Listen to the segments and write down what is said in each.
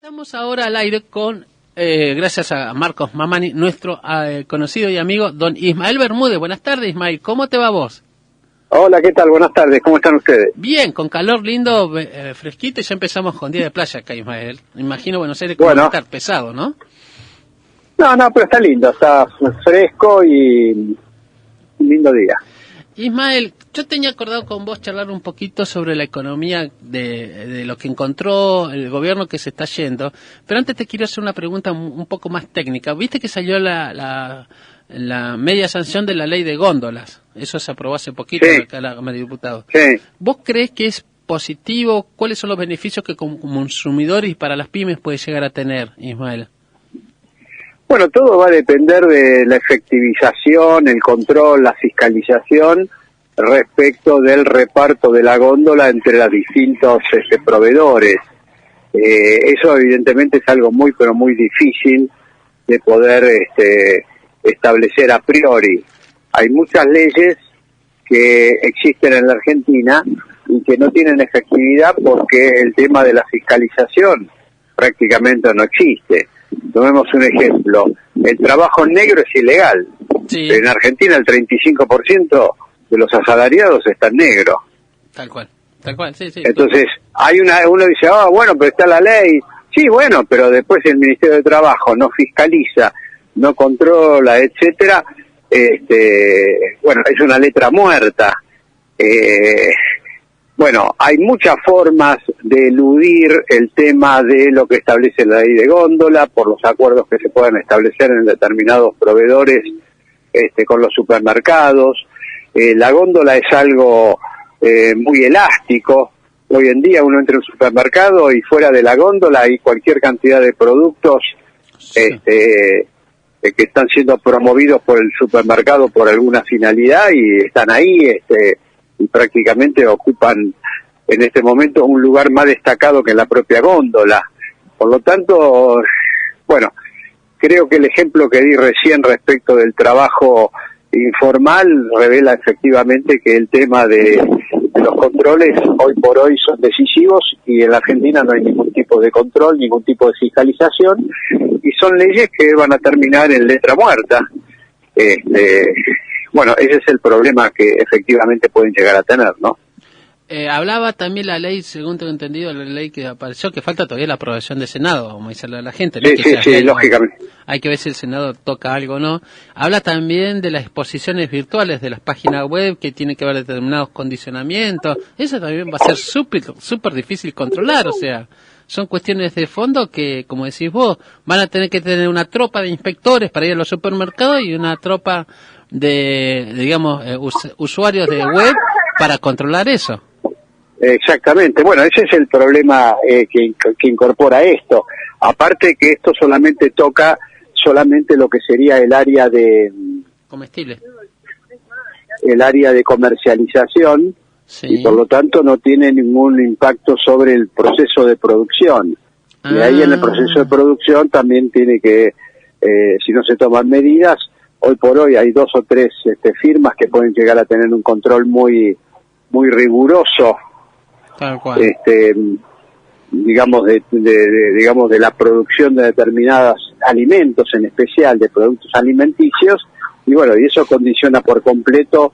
Estamos ahora al aire con, gracias a Marcos Mamani, nuestro conocido y amigo don Ismael Bermúdez. Buenas tardes, Ismael. ¿Cómo te va vos? Hola, ¿qué tal? Buenas tardes. ¿Cómo están ustedes? Bien, con calor lindo, fresquito, y ya empezamos con día de playa acá, Ismael. Imagino Buenos Aires como va a estar pesado, ¿no? No, pero está lindo, está fresco y un lindo día. Ismael, yo tenía acordado con vos charlar un poquito sobre la economía de lo que encontró el gobierno que se está yendo, pero antes te quiero hacer una pregunta un poco más técnica. ¿Viste que salió la media sanción de la ley de góndolas? Eso se aprobó hace poquito Sí. acá en la Cámara de Diputados. Sí. ¿Vos crees que es positivo? ¿Cuáles son los beneficios que como consumidores y para las pymes puede llegar a tener, Ismael? Bueno, todo va a depender de la efectivización, el control, la fiscalización respecto del reparto de la góndola entre los distintos proveedores. Eso evidentemente es algo muy, pero muy difícil de poder establecer a priori. Hay muchas leyes que existen en la Argentina y que no tienen efectividad porque el tema de la fiscalización prácticamente no existe. Tomemos un ejemplo, el trabajo negro es ilegal. Sí. En Argentina el 35% de los asalariados están negros. Tal cual, sí. Entonces, uno dice, bueno, pero está la ley. Sí, bueno, pero después el Ministerio de Trabajo no fiscaliza, no controla, etcétera. Bueno, es una letra muerta. Bueno, hay muchas formas de eludir el tema de lo que establece la ley de góndola, por los acuerdos que se puedan establecer en determinados proveedores con los supermercados. La góndola es algo muy elástico. Hoy en día uno entra en un supermercado y fuera de la góndola hay cualquier cantidad de productos Sí. que están siendo promovidos por el supermercado por alguna finalidad y están ahí y prácticamente ocupan en este momento un lugar más destacado que en la propia góndola. Por lo tanto, bueno, creo que el ejemplo que di recién respecto del trabajo informal revela efectivamente que el tema de los controles hoy por hoy son decisivos y en la Argentina no hay ningún tipo de control, ningún tipo de fiscalización y son leyes que van a terminar en letra muerta. Bueno, ese es el problema que efectivamente pueden llegar a tener, ¿no? Hablaba también la ley, según tengo entendido, la ley que apareció, que falta todavía la aprobación del Senado, como dice la gente. ¿No? Sí, lógicamente. Hay que ver si el Senado toca algo o no. Habla también de las exposiciones virtuales de las páginas web que tienen que ver determinados condicionamientos. Eso también va a ser súper difícil controlar, o sea, son cuestiones de fondo que, como decís vos, van a tener que tener una tropa de inspectores para ir a los supermercados y una tropa de digamos, usuarios de web para controlar eso. Exactamente. Bueno, ese es el problema que incorpora esto. Aparte que esto solamente toca lo que sería el área de Comestibles. El área de comercialización. Sí. Y por lo tanto no tiene ningún impacto sobre el proceso de producción. Y ahí en el proceso de producción también tiene que, si no se toman medidas, hoy por hoy hay 2 o 3 firmas que pueden llegar a tener un control muy riguroso, Tal cual. digamos de la producción de determinados alimentos, en especial de productos alimenticios, y bueno, y eso condiciona por completo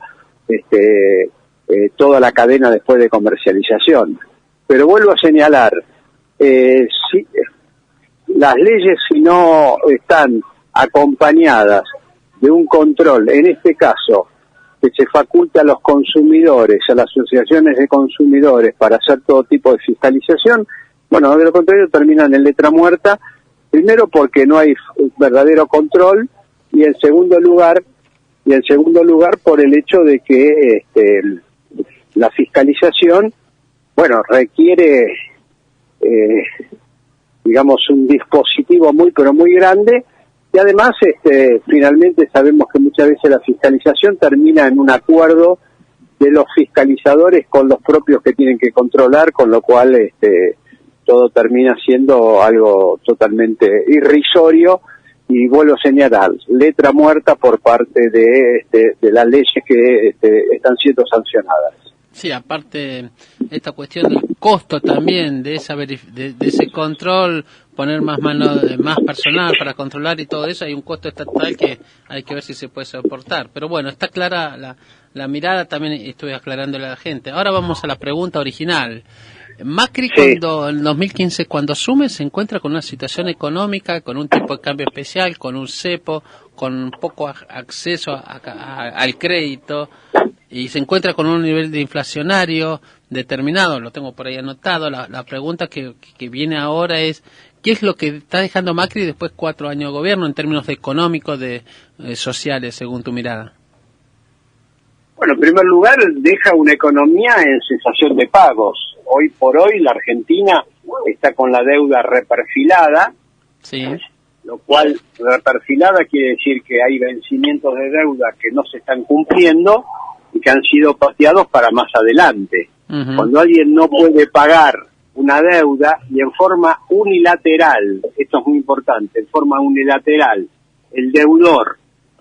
toda la cadena después de comercialización. Pero vuelvo a señalar, si las leyes, si no están acompañadas de un control, en este caso, que se faculta a los consumidores, a las asociaciones de consumidores para hacer todo tipo de fiscalización, bueno, de lo contrario terminan en letra muerta, primero porque no hay verdadero control, y en segundo lugar por el hecho de que la fiscalización, bueno, requiere, digamos, un dispositivo muy, pero muy grande, y además, finalmente sabemos que muchas veces la fiscalización termina en un acuerdo de los fiscalizadores con los propios que tienen que controlar, con lo cual todo termina siendo algo totalmente irrisorio, y vuelvo a señalar, letra muerta por parte de las leyes que están siendo sancionadas. Sí, aparte esta cuestión del costo también de esa de ese control, poner más más personal para controlar y todo eso, hay un costo estatal que hay que ver si se puede soportar. Pero bueno, está clara la mirada, también estoy aclarándole a la gente. Ahora vamos a la pregunta original. Macri, cuando en 2015 cuando asume, se encuentra con una situación económica, con un tipo de cambio especial, con un cepo, con poco acceso al crédito, y se encuentra con un nivel de inflacionario determinado, lo tengo por ahí anotado. La pregunta que viene ahora es, ¿qué es lo que está dejando Macri después de 4 años de gobierno en términos de económicos, sociales, según tu mirada? Bueno, en primer lugar, deja una economía en cesación de pagos. Hoy por hoy la Argentina está con la deuda reperfilada, sí, lo cual reperfilada quiere decir que hay vencimientos de deuda que no se están cumpliendo y que han sido pateados para más adelante. Cuando alguien no puede pagar una deuda y en forma unilateral, esto es muy importante, en forma unilateral, el deudor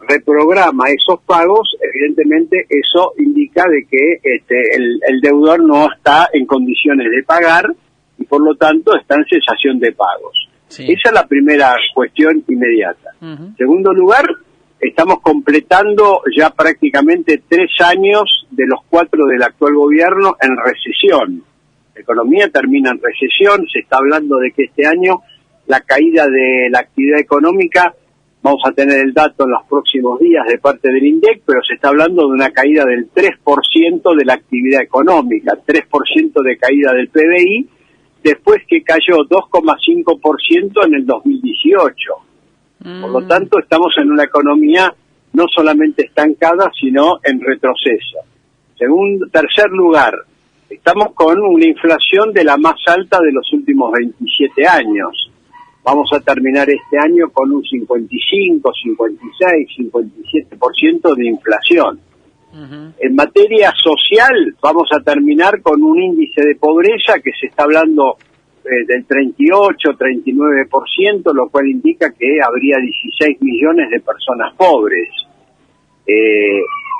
reprograma esos pagos, evidentemente eso indica de que el deudor no está en condiciones de pagar y por lo tanto está en cesación de pagos. Sí. Esa es la primera cuestión inmediata. Segundo lugar, estamos completando ya prácticamente 3 años de los 4 del actual gobierno en recesión. La economía termina en recesión, se está hablando de que este año la caída de la actividad económica, vamos a tener el dato en los próximos días de parte del INDEC, pero se está hablando de una caída del 3% de la actividad económica, 3% de caída del PBI, después que cayó 2,5% en el 2018. Por lo tanto, estamos en una economía no solamente estancada, sino en retroceso. Tercer lugar, estamos con una inflación de la más alta de los últimos 27 años. Vamos a terminar este año con un 55, 56, 57% de inflación. En materia social, vamos a terminar con un índice de pobreza que se está hablando del 38, 39%, lo cual indica que habría 16 millones de personas pobres.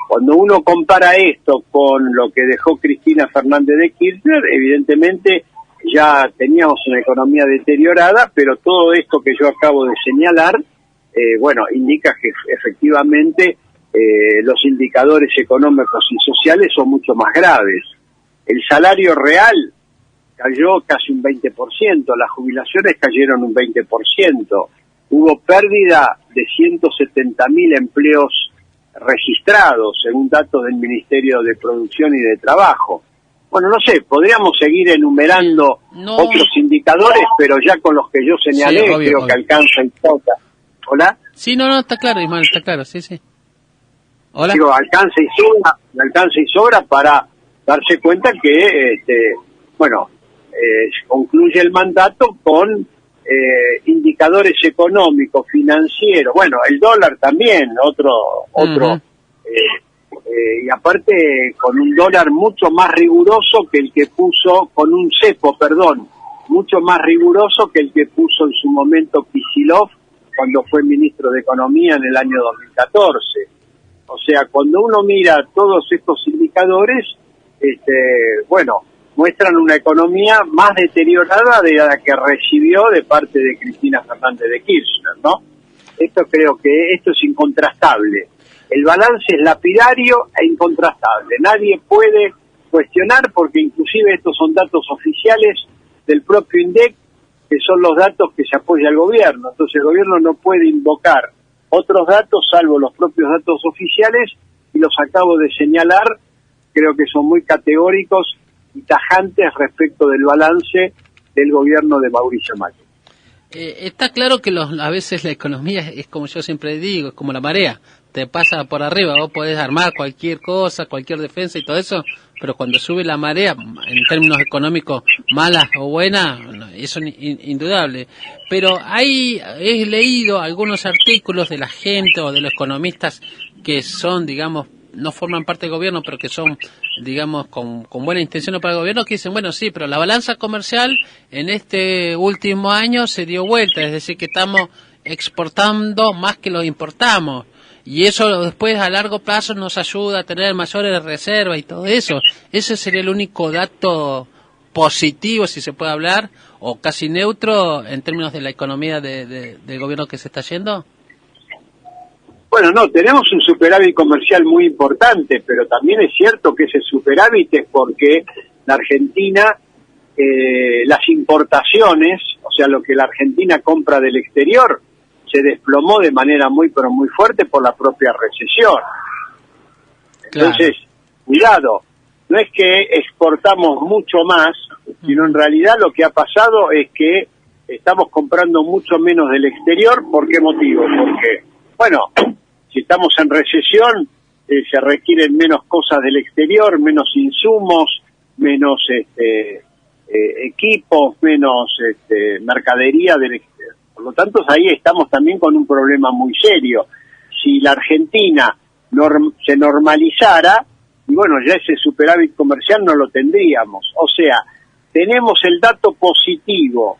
Cuando uno compara esto con lo que dejó Cristina Fernández de Kirchner, evidentemente ya teníamos una economía deteriorada, pero todo esto que yo acabo de señalar, indica que efectivamente los indicadores económicos y sociales son mucho más graves. El salario real cayó casi un 20%, las jubilaciones cayeron un 20%, hubo pérdida de 170.000 empleos registrados, según datos del Ministerio de Producción y de Trabajo. Bueno, no sé, podríamos seguir enumerando otros indicadores, pero ya con los que yo señalé, sí, creo que alcanza y sobra. ¿Hola? Sí, no, está claro, Ismael, está claro, sí. Hola. Digo, alcanza y sobra para darse cuenta que, concluye el mandato con indicadores económicos, financieros, el dólar también, y aparte con un dólar mucho más riguroso que el que puso, con un cepo, mucho más riguroso que el que puso en su momento Kicillof cuando fue ministro de Economía en el año 2014. O sea, cuando uno mira todos estos indicadores, muestran una economía más deteriorada de la que recibió de parte de Cristina Fernández de Kirchner, ¿no? Creo que esto es incontrastable. El balance es lapidario e incontrastable. Nadie puede cuestionar, porque inclusive estos son datos oficiales del propio INDEC, que son los datos que se apoya al gobierno. Entonces el gobierno no puede invocar otros datos salvo los propios datos oficiales, y los acabo de señalar, creo que son muy categóricos y tajantes respecto del balance del gobierno de Mauricio Macri. Está claro que a veces la economía es como yo siempre digo, es como la marea, te pasa por arriba, vos podés armar cualquier cosa, cualquier defensa y todo eso, pero cuando sube la marea, en términos económicos, mala o buena, eso es indudable. Pero he leído algunos artículos de la gente o de los economistas que son, digamos, no forman parte del gobierno, pero que son, digamos, con buena intención para el gobierno, que dicen, bueno, sí, pero la balanza comercial en este último año se dio vuelta, es decir, que estamos exportando más que lo importamos. y eso después a largo plazo nos ayuda a tener mayores reservas y todo eso. Ese sería el único dato positivo, si se puede hablar, o casi neutro en términos de la economía del gobierno que se está yendo. Bueno, no, tenemos un superávit comercial muy importante, pero también es cierto que ese superávit es porque la Argentina, las importaciones, o sea, lo que la Argentina compra del exterior, se desplomó de manera muy, pero muy fuerte por la propia recesión. Entonces, cuidado, no es que exportamos mucho más, sino en realidad lo que ha pasado es que estamos comprando mucho menos del exterior. ¿Por qué motivo? Porque, bueno, si estamos en recesión, se requieren menos cosas del exterior, menos insumos, menos equipos, menos mercadería del exterior. Por lo tanto, ahí estamos también con un problema muy serio. Si la Argentina se normalizara, y bueno, ya ese superávit comercial no lo tendríamos. O sea, tenemos el dato positivo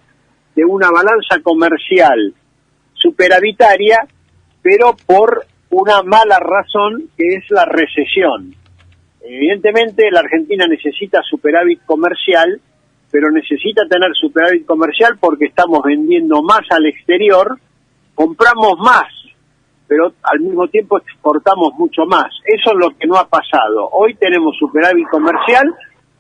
de una balanza comercial superavitaria, pero por una mala razón, que es la recesión. Evidentemente, la Argentina necesita superávit comercial, pero necesita tener superávit comercial porque estamos vendiendo más al exterior, compramos más, pero al mismo tiempo exportamos mucho más. Eso es lo que no ha pasado. Hoy tenemos superávit comercial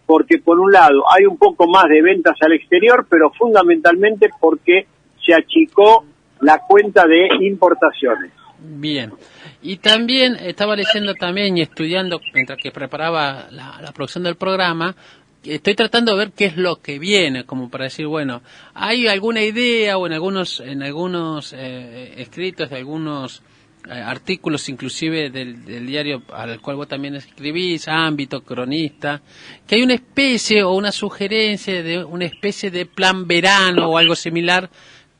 porque, por un lado, hay un poco más de ventas al exterior, pero fundamentalmente porque se achicó la cuenta de importaciones. Bien. Y también estaba leyendo también y estudiando, mientras que preparaba la producción del programa, estoy tratando de ver qué es lo que viene, como para decir, bueno, hay alguna idea o en algunos escritos de algunos artículos, inclusive del diario al cual vos también escribís, Ámbito, Cronista, que hay una especie o una sugerencia de una especie de plan verano o algo similar,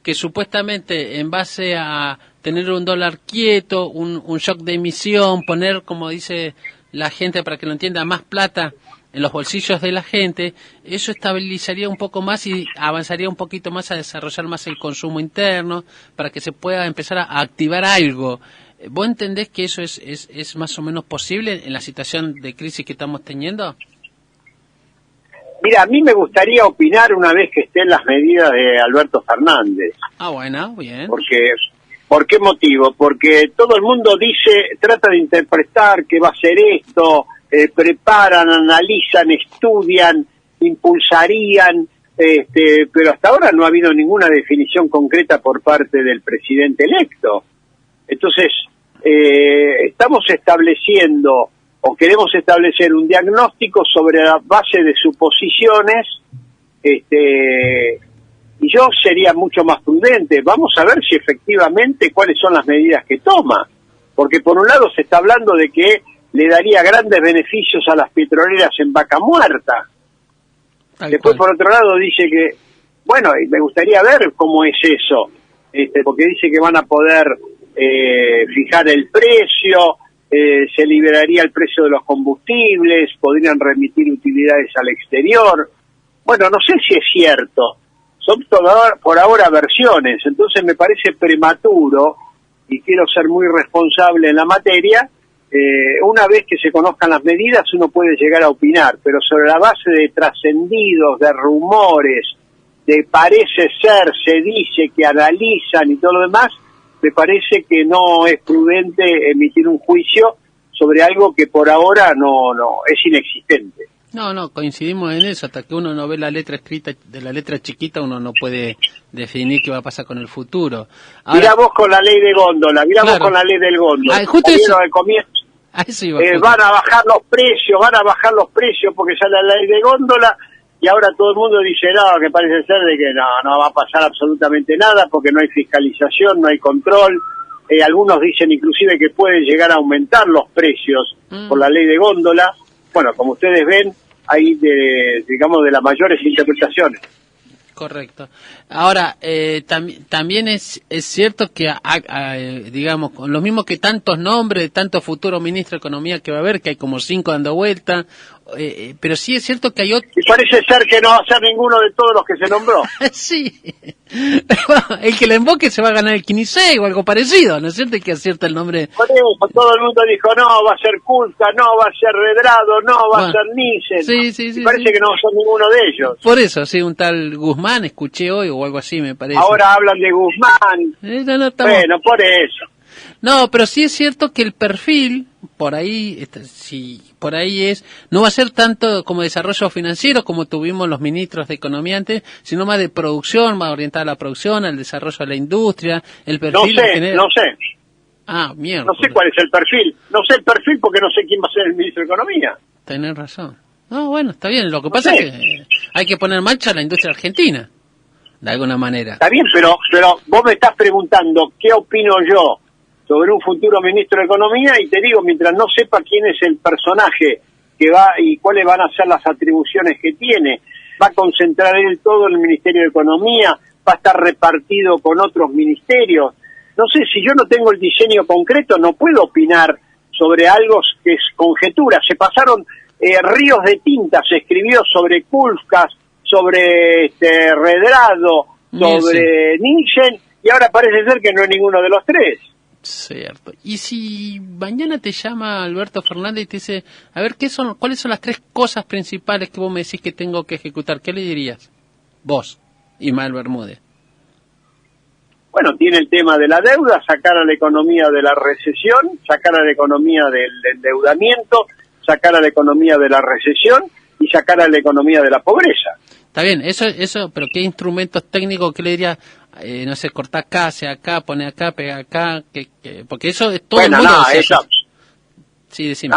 que supuestamente en base a tener un dólar quieto, un shock de emisión, poner, como dice la gente para que lo entienda, más plata en los bolsillos de la gente, eso estabilizaría un poco más y avanzaría un poquito más a desarrollar más el consumo interno para que se pueda empezar a activar algo. ¿Vos entendés que eso es más o menos posible en la situación de crisis que estamos teniendo? Mira, a mí me gustaría opinar una vez que estén las medidas de Alberto Fernández. Ah, bueno, bien. ¿Por qué motivo? Porque todo el mundo trata de interpretar que va a ser esto, preparan, analizan, estudian, impulsarían, pero hasta ahora no ha habido ninguna definición concreta por parte del presidente electo. Entonces, estamos estableciendo o queremos establecer un diagnóstico sobre la base de suposiciones, y yo sería mucho más prudente. Vamos a ver si efectivamente cuáles son las medidas que toma, porque por un lado se está hablando de que le daría grandes beneficios a las petroleras en Vaca Muerta. Después, por otro lado, dice que, bueno, y me gustaría ver cómo es eso, porque dice que van a poder fijar el precio, se liberaría el precio de los combustibles, podrían remitir utilidades al exterior. Bueno, no sé si es cierto, son por ahora versiones, entonces me parece prematuro, y quiero ser muy responsable en la materia. Una vez que se conozcan las medidas uno puede llegar a opinar, pero sobre la base de trascendidos, de rumores, de parece ser, se dice, que analizan y todo lo demás, me parece que no es prudente emitir un juicio sobre algo que por ahora no es inexistente. No, coincidimos en eso. Hasta que uno no ve la letra escrita de la letra chiquita, uno no puede definir qué va a pasar con el futuro. Ahora, mirá vos con la ley de góndola, vos con la ley del góndola. Justo eso. Al comienzo, eso iba, van a bajar los precios porque sale la ley de góndola, y ahora todo el mundo dice, no, que parece ser de que no va a pasar absolutamente nada porque no hay fiscalización, no hay control. Algunos dicen inclusive que pueden llegar a aumentar los precios por la ley de góndola. Bueno, como ustedes ven, hay de las mayores interpretaciones. Correcto. Ahora, también es cierto que, digamos, con lo mismo que tantos nombres, tantos futuros ministros de Economía que va a haber, que hay como 5 dando vuelta, pero sí es cierto que hay otro... Y parece ser que no va a ser ninguno de todos los que se nombró. Sí. El que la invoque se va a ganar el Quinisei o algo parecido, ¿no es cierto? Que acierta el nombre. Por eso todo el mundo dijo, no, va a ser Kulka, no, va a ser Redrado, no, va a ser Nissen. Sí, y parece que no son ninguno de ellos. Por eso, sí, un tal Guzmán, escuché hoy o algo así, me parece. Ahora hablan de Guzmán. Bueno, por eso. No, pero sí es cierto que el perfil, por ahí, sí, por ahí no va a ser tanto como desarrollo financiero como tuvimos los ministros de Economía antes, sino más de producción, más orientada a la producción, al desarrollo de la industria, el perfil... No sé. Ah, mierda. No sé cuál es el perfil. No sé el perfil porque no sé quién va a ser el ministro de Economía. Tenés razón. No, bueno, está bien. Lo que pasa es que hay que poner en marcha la industria argentina, de alguna manera. Está bien, pero vos me estás preguntando qué opino yo sobre un futuro ministro de Economía y te digo, mientras no sepa quién es el personaje que va y cuáles van a ser las atribuciones que tiene, va a concentrar él todo en el Ministerio de Economía, va a estar repartido con otros ministerios. No sé, si yo no tengo el diseño concreto, no puedo opinar sobre algo que es conjetura. Se pasaron ríos de tinta, se escribió sobre Kulfkas, sobre Redrado, sobre Nissen, y ahora parece ser que no es ninguno de los tres. Cierto. Y si mañana te llama Alberto Fernández y te dice, a ver, ¿cuáles son las 3 cosas principales que vos me decís que tengo que ejecutar? ¿Qué le dirías? Vos, Ismael Bermúdez. Bueno, tiene el tema de la deuda, sacar a la economía de la recesión, sacar a la economía del endeudamiento, sacar a la economía de la recesión y sacar a la economía de la pobreza. Está bien, eso, pero ¿qué instrumentos técnicos que le diría? No sé, cortar acá, hacia acá, pone acá, pega acá, porque eso es todo el mundo. Sí, decime.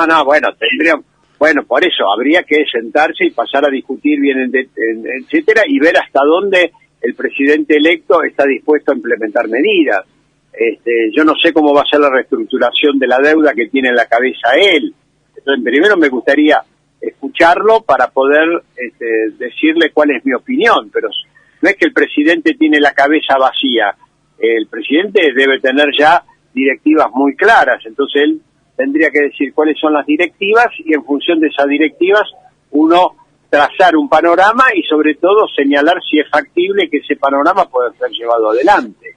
Bueno, por eso habría que sentarse y pasar a discutir bien, etcétera, y ver hasta dónde el presidente electo está dispuesto a implementar medidas. Yo no sé cómo va a ser la reestructuración de la deuda que tiene en la cabeza él. Entonces, primero me gustaría escucharlo para poder decirle cuál es mi opinión, pero no es que el presidente tiene la cabeza vacía, el presidente debe tener ya directivas muy claras, entonces él tendría que decir cuáles son las directivas y en función de esas directivas uno trazar un panorama y sobre todo señalar si es factible que ese panorama pueda ser llevado adelante.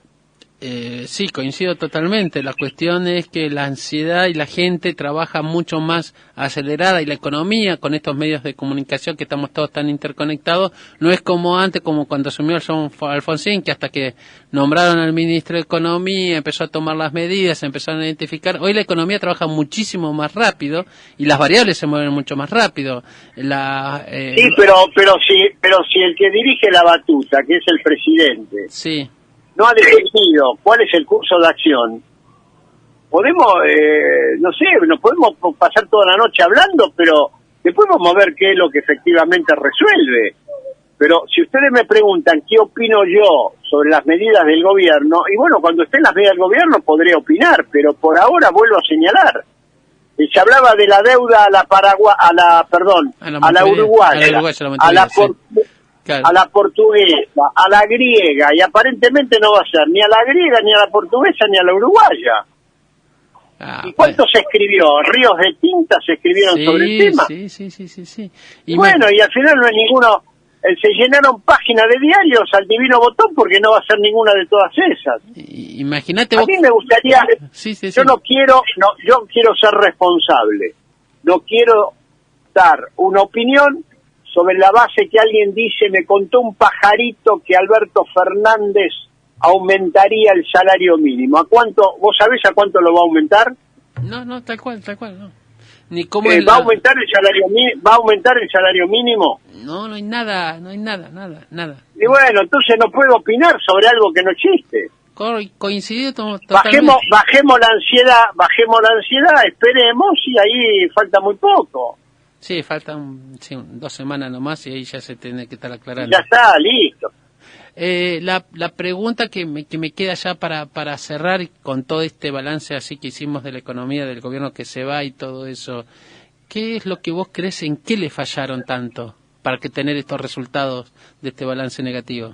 Sí, coincido totalmente. La cuestión es que la ansiedad y la gente trabaja mucho más acelerada y la economía con estos medios de comunicación que estamos todos tan interconectados no es como antes, como cuando asumió Alfonsín, que hasta que nombraron al ministro de Economía empezó a tomar las medidas, empezaron a identificar. Hoy la economía trabaja muchísimo más rápido y las variables se mueven mucho más rápido. Sí, pero si el que dirige la batuta, que es el presidente, sí, no ha definido cuál es el curso de acción, podemos, no sé, nos podemos pasar toda la noche hablando, pero después vamos a ver qué es lo que efectivamente resuelve. Pero si ustedes me preguntan qué opino yo sobre las medidas del gobierno, y bueno, cuando estén las medidas del gobierno podré opinar, pero por ahora vuelvo a señalar. Se hablaba de la deuda a la uruguaya, a la portuguesa, a la griega, y aparentemente no va a ser ni a la griega, ni a la portuguesa, ni a la uruguaya. ¿Y cuánto se escribió? ¿Ríos de tinta se escribieron sobre el tema? Sí. Y bueno, y al final no es ninguno, se llenaron páginas de diarios al divino botón porque no va a ser ninguna de todas esas. Imagínate vos. A mí me gustaría, yo quiero ser responsable, no quiero dar una opinión sobre la base que alguien dice, me contó un pajarito que Alberto Fernández aumentaría el salario mínimo. ¿A cuánto? ¿Vos sabés a cuánto lo va a aumentar? No, tal cual, no. Ni cómo ¿Va a aumentar el salario mínimo? No hay nada. Y bueno, entonces no puedo opinar sobre algo que no existe. Coincidido totalmente. Bajemos la ansiedad, esperemos, y ahí falta muy poco. Sí, faltan 2 semanas nomás y ahí ya se tiene que estar aclarando. Ya está, listo. La pregunta que me queda ya para cerrar con todo este balance así que hicimos de la economía, del gobierno que se va y todo eso, ¿qué es lo que vos crees, en qué le fallaron tanto para que tener estos resultados de este balance negativo?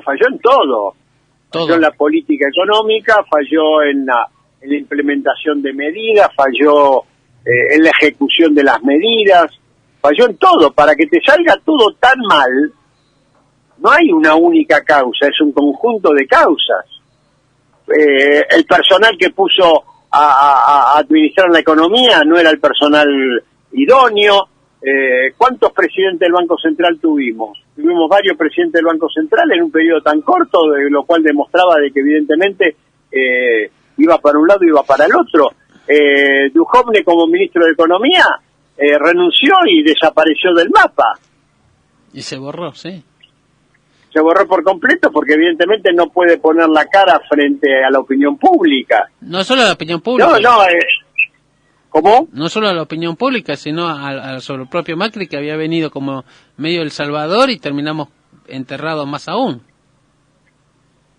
Falló en todo. Falló en la política económica, falló en la implementación de medidas, falló en la ejecución de las medidas, falló en todo. Para que te salga todo tan mal, no hay una única causa, es un conjunto de causas. El personal que puso a administrar la economía no era el personal idóneo. ¿Cuántos presidentes del Banco Central tuvimos? Tuvimos varios presidentes del Banco Central en un periodo tan corto, de lo cual demostraba de que evidentemente iba para un lado y iba para el otro. Duhovne, como ministro de Economía, renunció y desapareció del mapa. Y se borró, sí. Se borró por completo porque evidentemente no puede poner la cara frente a la opinión pública. No solo a la opinión pública. ¿Cómo? No solo a la opinión pública, sino sobre el propio Macri, que había venido como medio El Salvador y terminamos enterrados más aún.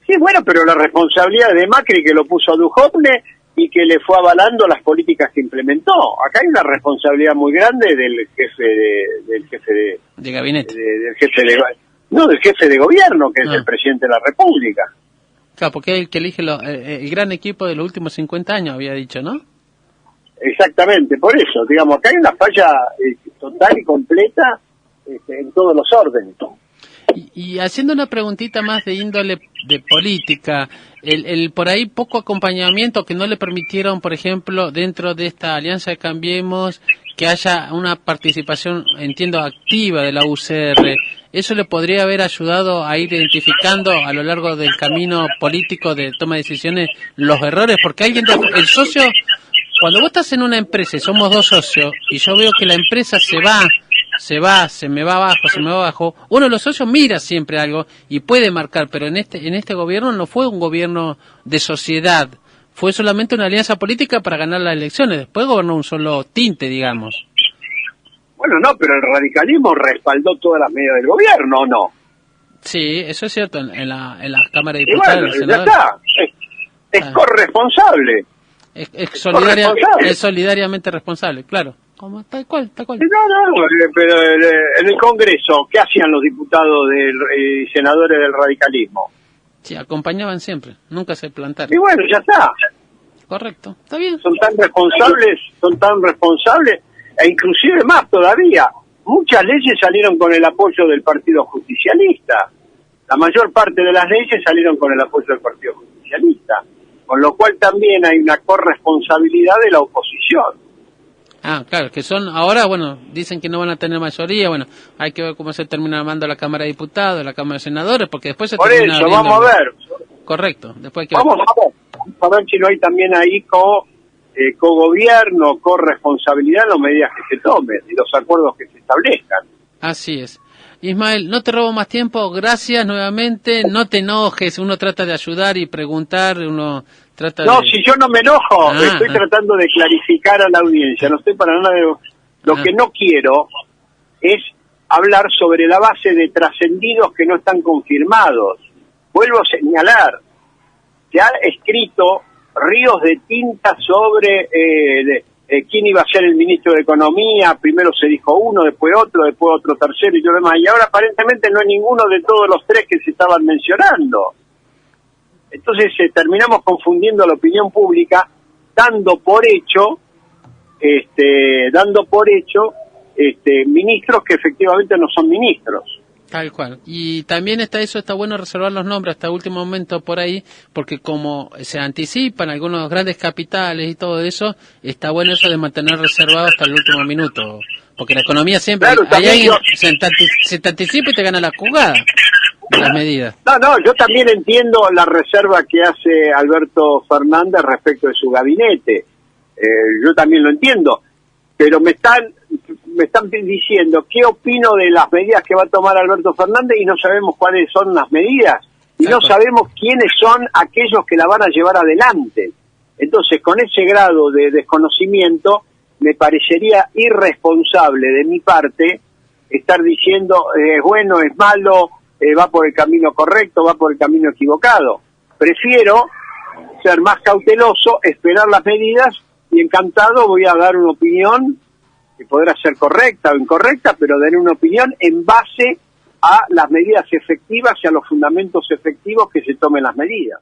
Sí, bueno, pero la responsabilidad de Macri, que lo puso a Duhovne y que le fue avalando las políticas que implementó. Acá hay una responsabilidad muy grande del jefe de gabinete. Del jefe de gobierno, que es el presidente de la República. Claro, porque es el que elige el gran equipo de los últimos 50 años, había dicho, ¿no? Exactamente, por eso, digamos, acá hay una falla total y completa en todos los órdenes. Y haciendo una preguntita más de índole de política, el por ahí poco acompañamiento que no le permitieron, por ejemplo, dentro de esta alianza de Cambiemos, que haya una participación, entiendo, activa de la UCR, ¿eso le podría haber ayudado a ir identificando a lo largo del camino político de toma de decisiones los errores? Porque el socio, cuando vos estás en una empresa y somos dos socios, y yo veo que la empresa se me va abajo, uno de los socios mira siempre algo y puede marcar, pero en este gobierno no fue un gobierno de sociedad, fue solamente una alianza política para ganar las elecciones, después gobernó un solo tinte, digamos. Bueno, no, pero el radicalismo respaldó todas las medidas del gobierno, ¿o no? Sí, eso es cierto, en la Cámara de Y Diputados. bueno, ya está, es corresponsable. Es solidariamente responsable, claro. Como, tal cual. No, pero en el Congreso, ¿qué hacían los diputados y senadores del radicalismo? Sí, acompañaban siempre, nunca se plantaron. Y bueno, ya está. Correcto, está bien. Son tan responsables, e inclusive más todavía, muchas leyes salieron con el apoyo del Partido Justicialista. La mayor parte de las leyes salieron con el apoyo del Partido Justicialista. Con lo cual también hay una corresponsabilidad de la oposición. Ah, claro, que son ahora, bueno, dicen que no van a tener mayoría, bueno, hay que ver cómo se termina armando la Cámara de Diputados, la Cámara de Senadores, porque después se Por termina eso, vamos a ver. Correcto, después hay que vamos a ver si no hay también ahí co-gobierno, corresponsabilidad en las medidas que se tomen y los acuerdos que se establezcan. Así es. Ismael, no te robo más tiempo, gracias nuevamente, no te enojes, uno trata de ayudar y preguntar, uno trata No, si yo no me enojo, estoy tratando de clarificar a la audiencia, no estoy para nada Lo que no quiero es hablar sobre la base de trascendidos que no están confirmados. Vuelvo a señalar, se ha escrito ríos de tinta sobre quién iba a ser el ministro de Economía, primero se dijo uno, después otro tercero y yo demás, y ahora aparentemente no hay ninguno de todos los tres que se estaban mencionando. Entonces terminamos confundiendo a la opinión pública, dando por hecho ministros que efectivamente no son ministros. Tal cual. Y también está bueno reservar los nombres hasta el último momento por ahí, porque como se anticipan algunos grandes capitales y todo eso, está bueno eso de mantener reservado hasta el último minuto, porque la economía siempre, claro, hay alguien se te anticipa y te gana la jugada de las medidas. No, yo también entiendo la reserva que hace Alberto Fernández respecto de su gabinete, yo también lo entiendo, pero me están diciendo qué opino de las medidas que va a tomar Alberto Fernández y no sabemos cuáles son las medidas y no sabemos quiénes son aquellos que la van a llevar adelante. Entonces, con ese grado de desconocimiento, me parecería irresponsable de mi parte estar diciendo es bueno, es malo, va por el camino correcto, va por el camino equivocado. Prefiero ser más cauteloso, esperar las medidas y encantado voy a dar una opinión que podrá ser correcta o incorrecta, pero daré una opinión en base a las medidas efectivas y a los fundamentos efectivos que se tomen las medidas.